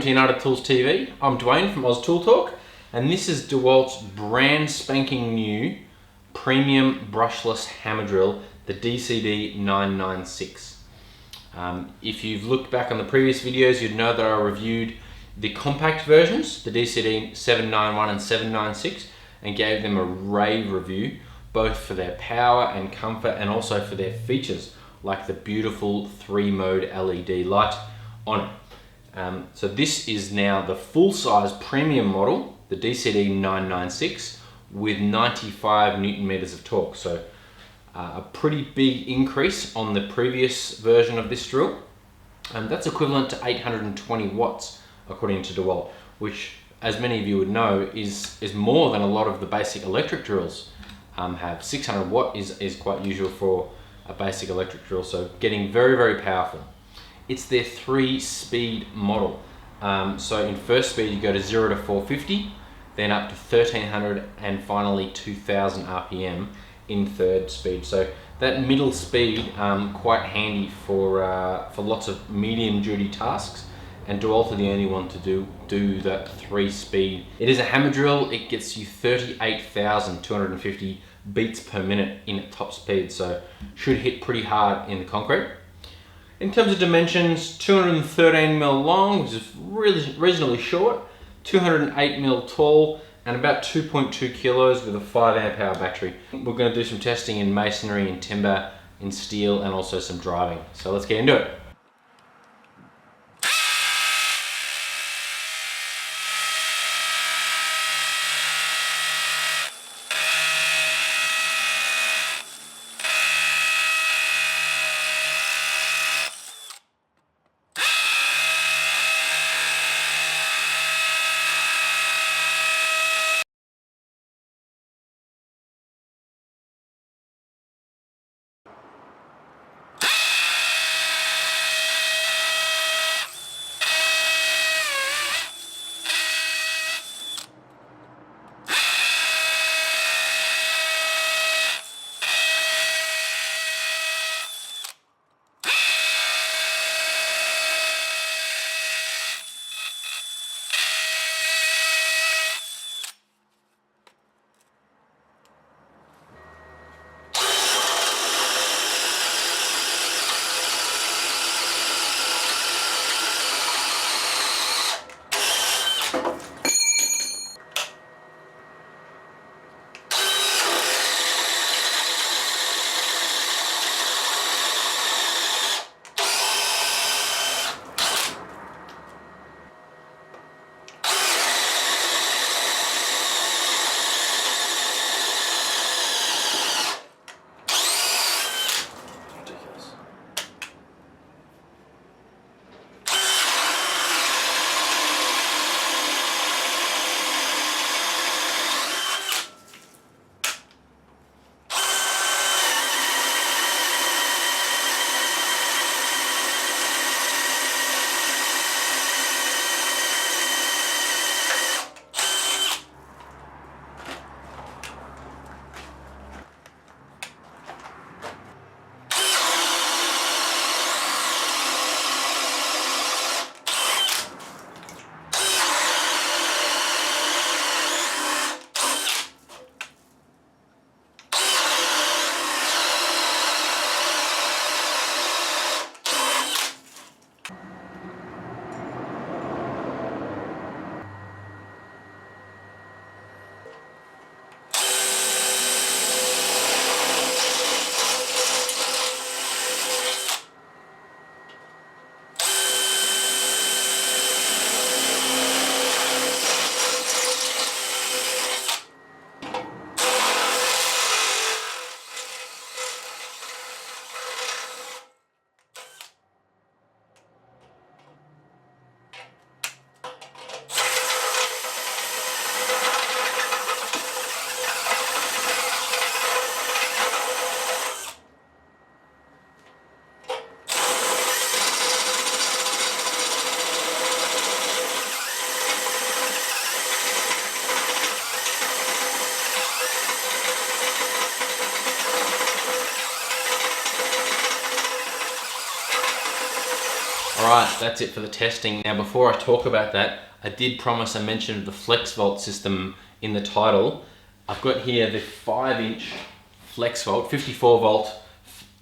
to United Tools TV. I'm Dwayne from Oz Tool Talk, and this is Dewalt's brand spanking new premium brushless hammer drill, the DCD996. If you've looked back on the previous videos, you'd know that I reviewed the compact versions, the DCD791 and 796, and gave them a rave review, both for their power and comfort and also for their features, like the beautiful 3-mode LED light on it. So this is now the full-size premium model, the DCD996, with 95 Newton meters of torque. So a pretty big increase on the previous version of this drill. That's equivalent to 820 watts, according to Dewalt, which, as many of you would know, is more than a lot of the basic electric drills have. 600 watt is quite usual for a basic electric drill, so getting very, very powerful. It's their 3-speed model. So in first speed you go to 0 to 450, then up to 1300, and finally 2000 RPM in third speed. So that middle speed, quite handy for lots of medium duty tasks, and Dewalt are the only one to do that 3-speed. It is a hammer drill. It gets you 38,250 beats per minute in top speed, so should hit pretty hard in the concrete. In terms of dimensions, 213mm long, which is really reasonably short, 208mm tall, and about 2.2 kilos with a 5 amp hour battery. We're going to do some testing in masonry, in timber, in steel, and also some driving. So let's get into it. Alright, that's it for the testing. Now before I talk about that, I did promise I mentioned the FLEXVOLT system in the title. I've got here the 5-inch FLEXVOLT 54 volt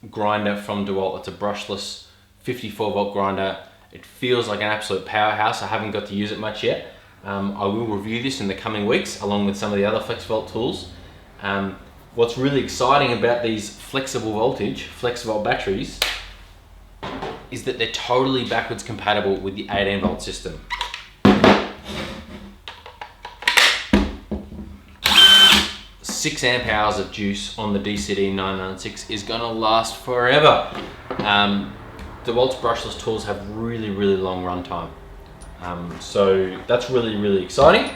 grinder from Dewalt. It's a brushless 54 volt grinder. It feels like an absolute powerhouse. I haven't got to use it much yet. I will review this in the coming weeks along with some of the other FLEXVOLT tools. What's really exciting about these flexible voltage, FLEXVOLT batteries, is that they're totally backwards compatible with the 18 volt system. 6 amp hours of juice on the DCD996 is gonna last forever. DeWalt's brushless tools have really long runtime. So that's really exciting,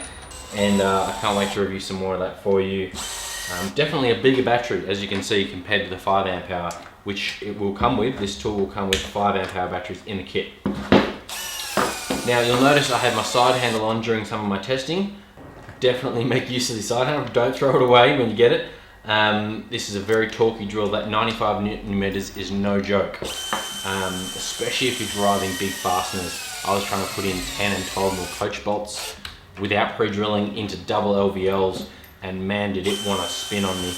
and I can't wait to review some more of that for you. Definitely a bigger battery, as you can see, compared to the 5 amp hour, which it will come with. This tool will come with 5 amp hour batteries in the kit. Now you'll notice I had my side handle on during some of my testing. Definitely make use of the side handle. Don't throw it away when you get it. This is a very torquey drill. That 95 Newton meters is no joke, especially if you're driving big fasteners. I was trying to put in 10 and 12 mil coach bolts without pre-drilling into double LVLs, and man, did it want to spin on me.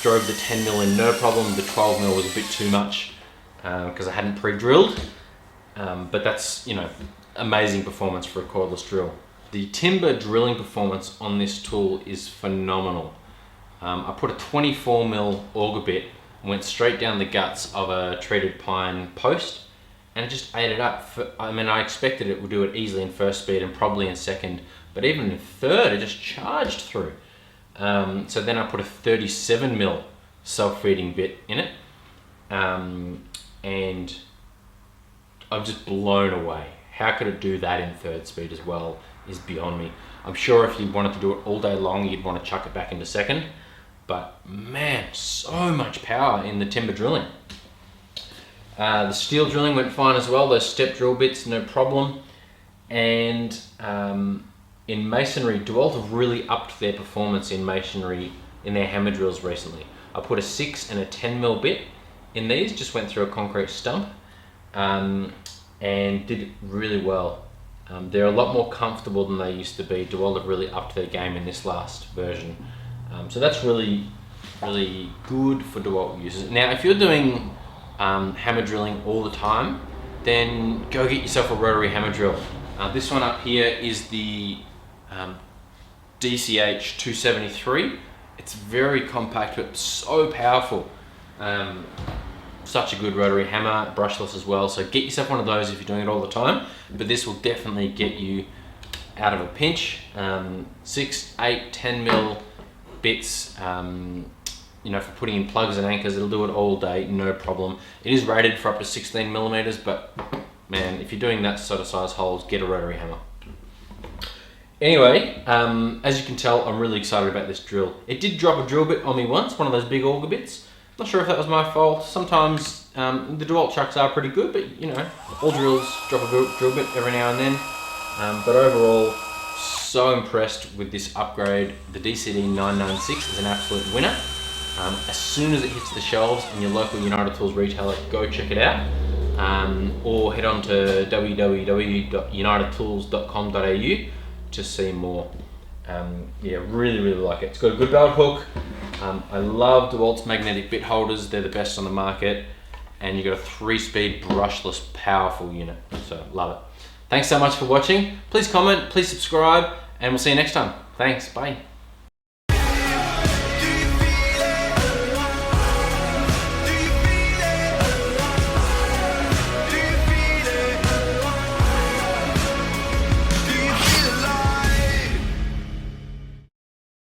Drove the 10 mil in no problem. The 12 mil was a bit too much because I hadn't pre-drilled, but that's, you know, amazing performance for a cordless drill. The timber drilling performance on this tool is phenomenal. I put a 24 mil auger bit, went straight down the guts of a treated pine post, and it just ate it up. I mean, I expected it would do it easily in first speed and probably in second, but even in third, it just charged through. So then I put a 37 mil self-feeding bit in it, and I'm just blown away. How could it do that in third speed as well is beyond me. I'm sure if you wanted to do it all day long, you'd want to chuck it back into second, but man, so much power in the timber drilling. The steel drilling went fine as well. Those step drill bits, no problem. And in masonry, Dewalt have really upped their performance in masonry in their hammer drills recently. I put a 6 and a 10 mil bit in these, just went through a concrete stump, and did really well. They're a lot more comfortable than they used to be. Dewalt have really upped their game in this last version. So that's really good for Dewalt users. Now, if you're doing hammer drilling all the time, then go get yourself a rotary hammer drill. This one up here is the DCH273. It's very compact but so powerful. Such a good rotary hammer, brushless as well. So get yourself one of those if you're doing it all the time. But this will definitely get you out of a pinch. 6, 8, 10 mil bits. You know, for putting in plugs and anchors, it'll do it all day, no problem. It is rated for up to 16 millimeters, but man, if you're doing that sort of size holes, get a rotary hammer. Anyway, as you can tell, I'm really excited about this drill. It did drop a drill bit on me once, one of those big auger bits. Not sure if that was my fault. Sometimes the Dewalt chucks are pretty good, but you know, all drills drop a drill bit every now and then. But overall, so impressed with this upgrade. The DCD996 is an absolute winner. As soon as it hits the shelves in your local United Tools retailer, go check it out, or head on to www.unitedtools.com.au to see more. Yeah, really like it. It's got a good belt hook. I love DeWalt's magnetic bit holders. They're the best on the market, and you've got a 3-speed brushless powerful unit, so love it. Thanks so much for watching. Please comment, please subscribe, and we'll see you next time. Thanks, bye.